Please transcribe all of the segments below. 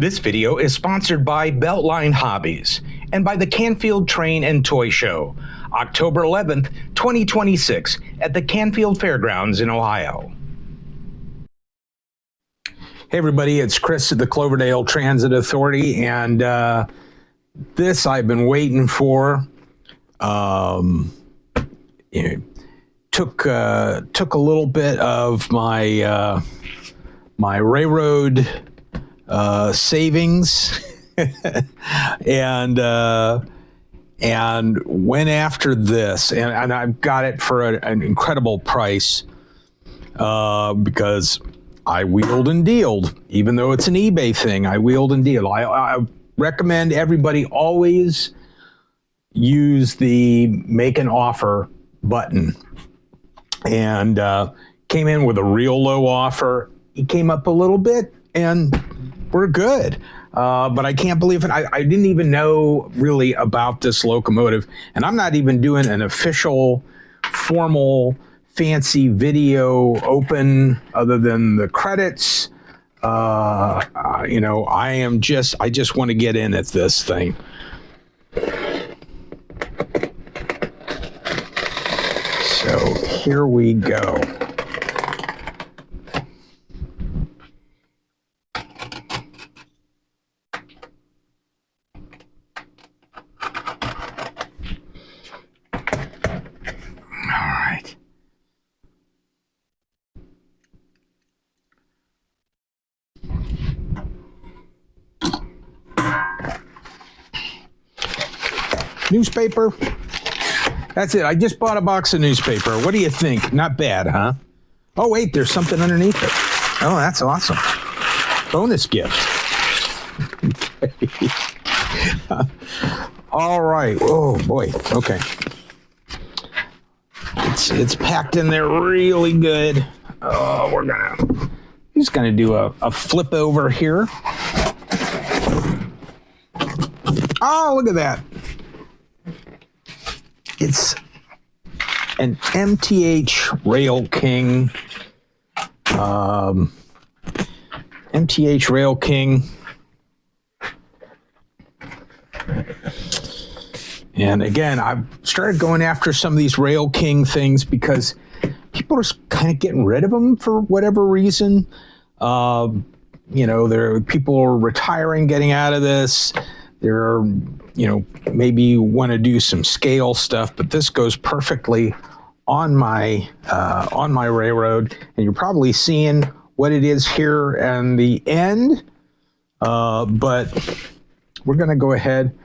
This video is sponsored by Beltline Hobbies and by the Canfield Train and Toy Show, October 11th, 2026 at the Canfield Fairgrounds in Ohio. Hey everybody, it's Chris at the Cloverdale Transit Authority, and this I've been waiting for. Took a little bit of my my railroad savings and went after this, and I've got it for an incredible price because I wheeled and dealed. Even though it's an eBay thing, I wheeled and dealed. I recommend everybody always use the make an offer button, and came in with a real low offer. He came up a little bit and we're good. But I can't believe it. I didn't even know really about this locomotive, and I'm not even doing an official, formal, fancy video open other than the credits. You know, I just want to get in at this thing. So here we go. Newspaper. That's it. I just bought a box of newspaper. What do you think? Not bad, huh? Oh, wait, there's something underneath it. Oh, that's awesome. Bonus gift. All right. Oh, boy. Okay. It's packed in there really good. Oh, just gonna do a flip over here. Oh, look at that. It's an MTH Rail King. MTH Rail King. And again, I've started going after some of these Rail King things because people are kind of getting rid of them for whatever reason. You know, people are retiring, getting out of this. They're, you know, maybe want to do some scale stuff, but this goes perfectly on my railroad, and you're probably seeing what it is here in the end. But we're going to go ahead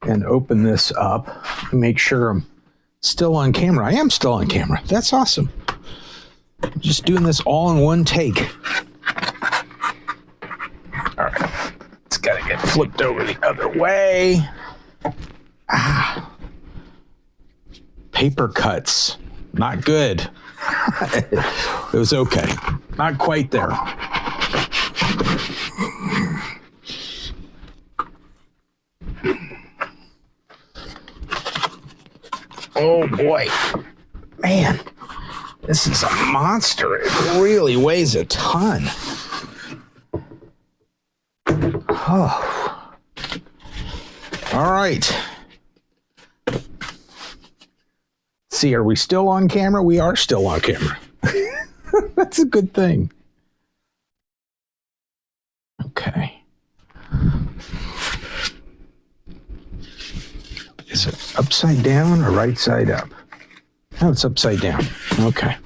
and open this up and make sure I'm still on camera. I am still on camera. That's awesome. I'm just doing this all in one take. All right. It's got to get flipped over the other way. Paper cuts. Not good. It was okay. Not quite there. Oh boy. Man, this is a monster. It really weighs a ton. Oh. All right. See, are we still on camera? We are still on camera. That's a good thing. Okay. Is it upside down or right side up? No, it's upside down. Okay.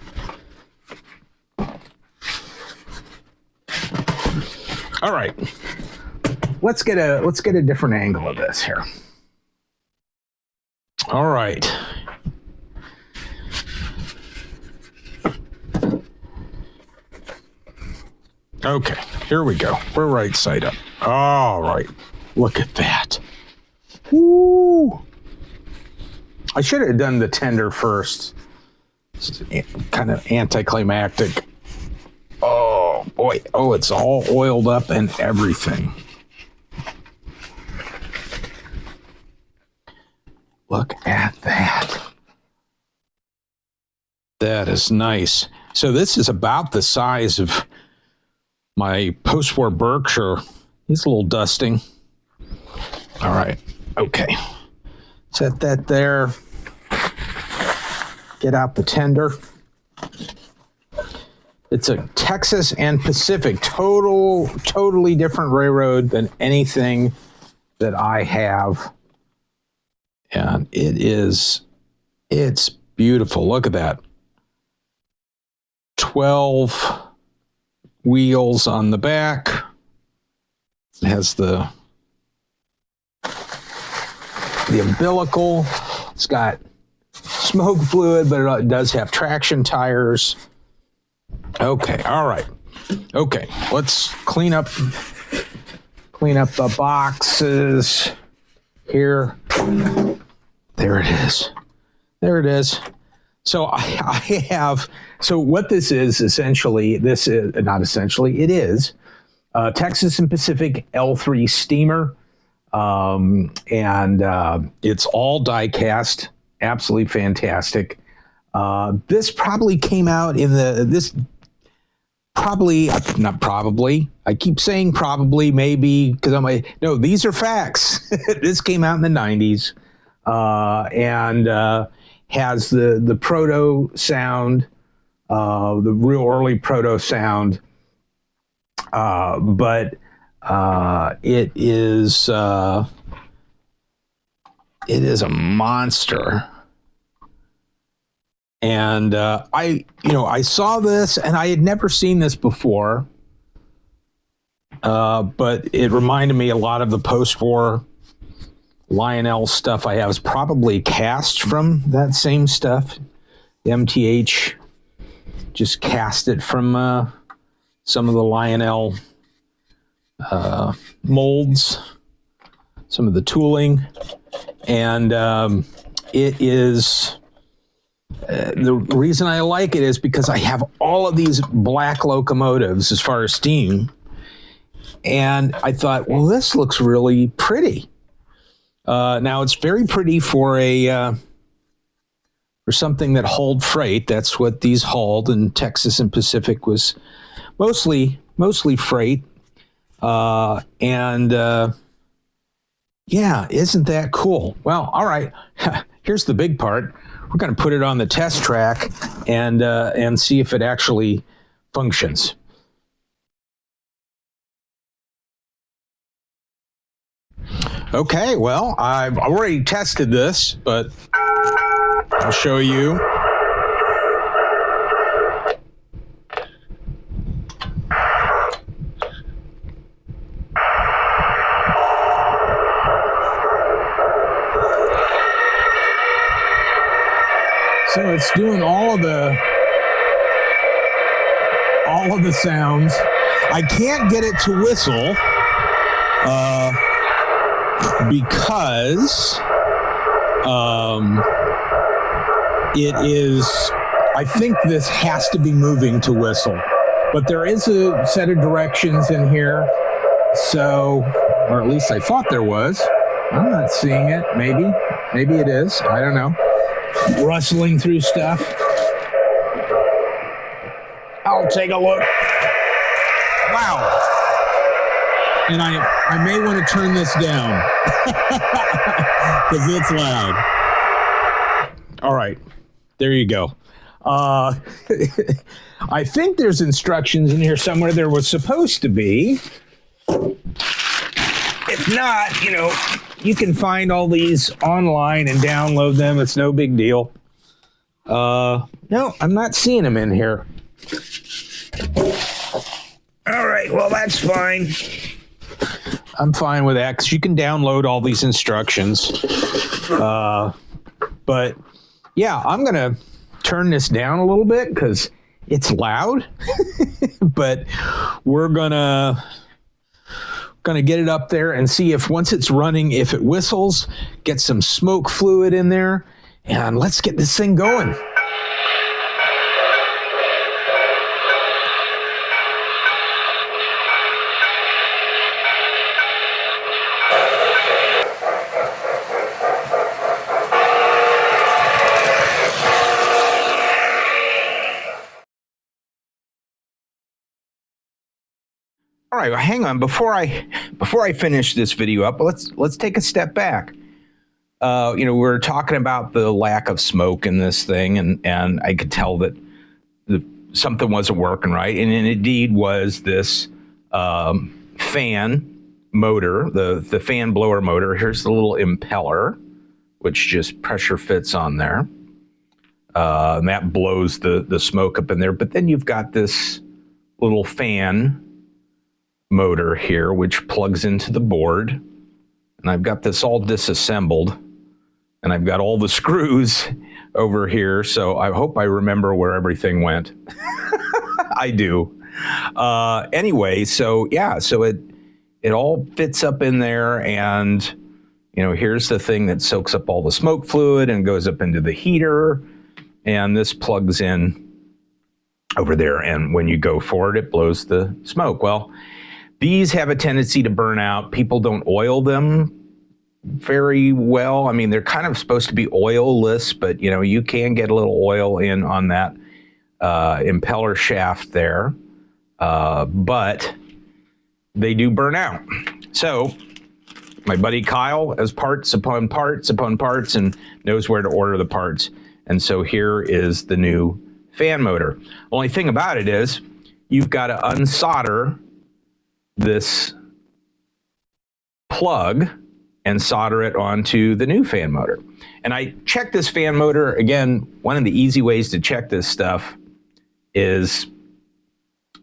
All right. Let's get a different angle of this here. All right. Okay, here we go. We're right side up. All right. Look at that. Woo! I should have done the tender first. It's kind of anticlimactic. Oh boy. Oh, it's all oiled up and everything. Look at that. That is nice. So this is about the size of my post-war Berkshire He's a little dusting. All right. Okay. Set that there. Get out the tender. It's a Texas and Pacific, totally different railroad than anything that I have. And it's beautiful. Look at that. 12 wheels on the back. It has the umbilical. It's got smoke fluid, but it does have traction tires. Okay, all right. Okay, let's clean up the boxes here. There it is. There it is. So I have, so what this is essentially, it is Texas and Pacific L3 steamer. And it's all die cast, absolutely fantastic. This probably came out in I keep saying probably, maybe, because I'm like, no, these are facts. This came out in the 90s, and has the proto sound, the real early proto sound, but it is a monster. And I saw this, and I had never seen this before, but it reminded me a lot of the post-war Lionel stuff I have. Is probably cast from that same stuff. The MTH just cast it from some of the Lionel molds, some of the tooling, and it is... the reason I like it is because I have all of these black locomotives as far as steam, and I thought, well, this looks really pretty. Now it's very pretty for something that hauled freight. That's what these hauled, and Texas and Pacific was mostly freight. Yeah, isn't that cool? Well, all right. Here's the big part. We're going to put it on the test track and see if it actually functions. Okay, well, I've already tested this, but I'll show you. So it's doing all of the sounds. I can't get it to whistle because it is, I think this has to be moving to whistle. But there is a set of directions in here. So, or at least I thought there was. I'm not seeing it. Maybe it is. I don't know. Rustling through stuff. I'll take a look. Wow. And I may want to turn this down because it's loud. All right. There you go. I think there's instructions in here somewhere. There was supposed to be. If not, you can find all these online and download them. It's no big deal. No, I'm not seeing them in here. All right, well, that's fine. I'm fine with that because you can download all these instructions. But yeah, I'm going to turn this down a little bit because it's loud. But we're gonna get it up there and see if once it's running, if it whistles, get some smoke fluid in there, and let's get this thing going. All right, well, hang on. Before I finish this video up, let's take a step back. We're talking about the lack of smoke in this thing, and I could tell that something wasn't working right, and it indeed was this fan motor, the fan blower motor. Here's the little impeller, which just pressure fits on there. And that blows the smoke up in there. But then you've got this little fan motor here, which plugs into the board. And I've got this all disassembled. And I've got all the screws over here. So I hope I remember where everything went. I do. Anyway, so it all fits up in there, and here's the thing that soaks up all the smoke fluid and goes up into the heater, and this plugs in over there, and when you go for it blows the smoke. Well, these have a tendency to burn out. People don't oil them very well. I mean, they're kind of supposed to be oilless, but you can get a little oil in on that impeller shaft there, but they do burn out. So my buddy Kyle has parts upon parts upon parts and knows where to order the parts. And so here is the new fan motor. Only thing about it is you've got to unsolder this plug and solder it onto the new fan motor. And I checked this fan motor. Again, one of the easy ways to check this stuff is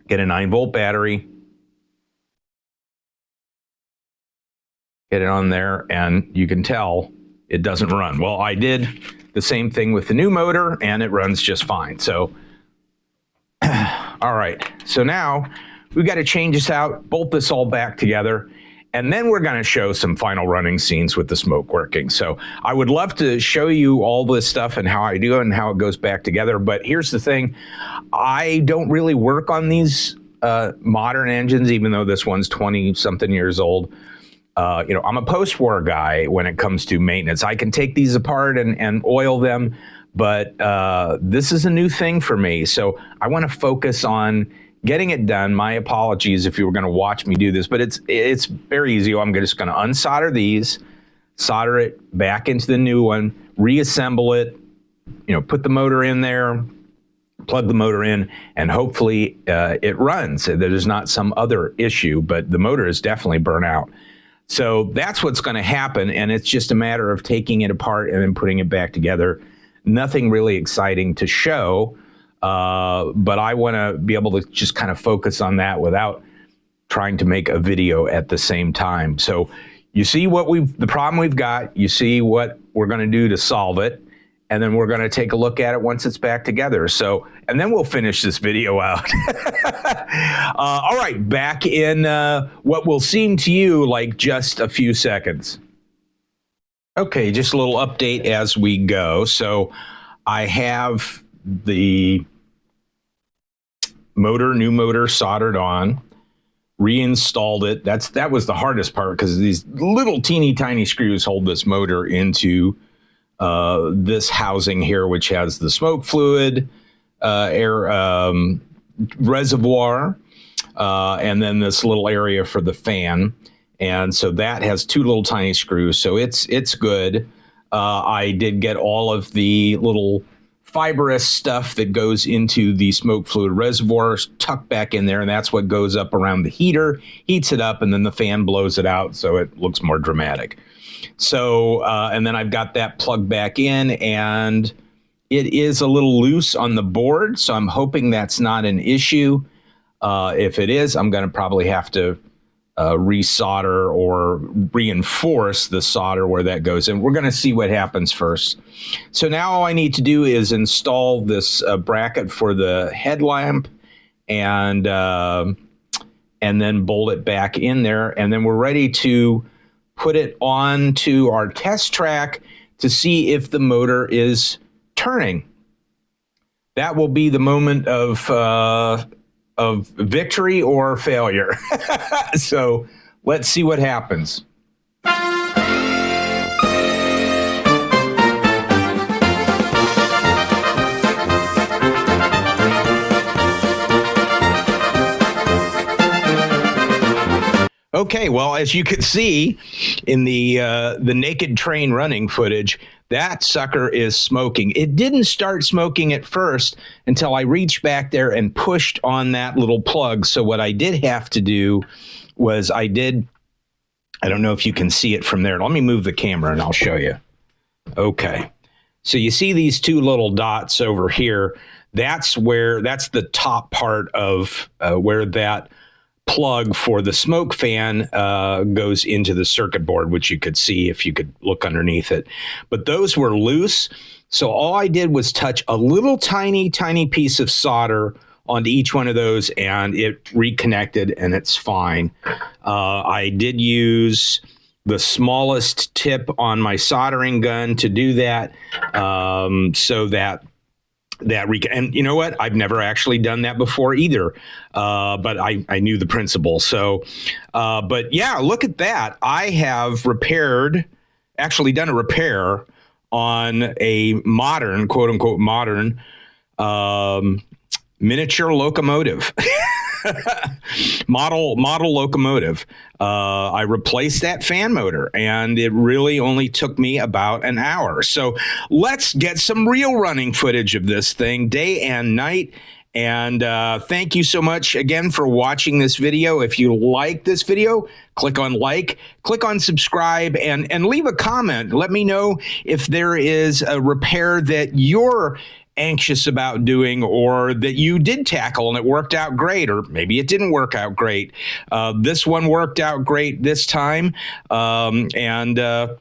get a 9-volt battery, get it on there, and you can tell it doesn't run. Well, I did the same thing with the new motor, and it runs just fine. So, all right. So now we've got to change this out, bolt this all back together, and then we're going to show some final running scenes with the smoke working. So I would love to show you all this stuff and how I do it and how it goes back together. But here's the thing. I don't really work on these modern engines, even though this one's 20-something years old. I'm a post-war guy when it comes to maintenance. I can take these apart and oil them, but this is a new thing for me. So I want to focus on getting it done. My apologies if you were going to watch me do this, but it's very easy. I'm just going to unsolder these, solder it back into the new one, reassemble it, put the motor in there, plug the motor in, and hopefully it runs. There's not some other issue, but the motor is definitely burnt out. So that's what's going to happen, and it's just a matter of taking it apart and then putting it back together. Nothing really exciting to show, but I want to be able to just kind of focus on that without trying to make a video at the same time. So you see the problem we've got, you see what we're going to do to solve it, and then we're going to take a look at it once it's back together. So, and then we'll finish this video out. All right, back in what will seem to you like just a few seconds. Okay, just a little update as we go. So I have the new motor soldered on, reinstalled it. That was the hardest part because these little teeny tiny screws hold this motor into this housing here, which has the smoke fluid, air reservoir, and then this little area for the fan. And so that has two little tiny screws. So it's good. I did get all of the little fibrous stuff that goes into the smoke fluid reservoirs tucked back in there, and that's what goes up around the heater, heats it up, and then the fan blows it out so it looks more dramatic. So, and then I've got that plugged back in, and it is a little loose on the board, so I'm hoping that's not an issue. If it is, I'm going to probably have to resolder or reinforce the solder where that goes in. We're going to see what happens first. So now all I need to do is install this bracket for the headlamp and then bolt it back in there, and then we're ready to put it onto our test track to see if the motor is turning. That will be the moment of victory or failure. So let's see what happens. Okay, well, as you can see in the naked train running footage, that sucker is smoking. It didn't start smoking at first until I reached back there and pushed on that little plug. So what I did have to do was I don't know if you can see it from there. Let me move the camera and I'll show you. Okay. So you see these two little dots over here. That's the top part of where that plug for the smoke fan goes into the circuit board, which you could see if you could look underneath it. But those were loose. So all I did was touch a little tiny piece of solder onto each one of those, and it reconnected, and it's fine. I did use the smallest tip on my soldering gun to do that, so that and you know what? I've never actually done that before either, but I knew the principle. So, but yeah, look at that. I have actually done a repair on a modern, quote unquote, modern miniature locomotive. model locomotive. I replaced that fan motor, and it really only took me about an hour. So let's get some real running footage of this thing, day and night. And thank you so much again for watching this video. If you like this video, click on like, click on subscribe, and leave a comment. Let me know if there is a repair that you're anxious about doing, or that you did tackle and it worked out great, or maybe it didn't work out great. This one worked out great this time, so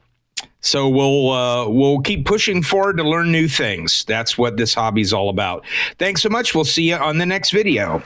we'll keep pushing forward to learn new things. That's what this hobby is all about. Thanks so much. We'll see you on the next video.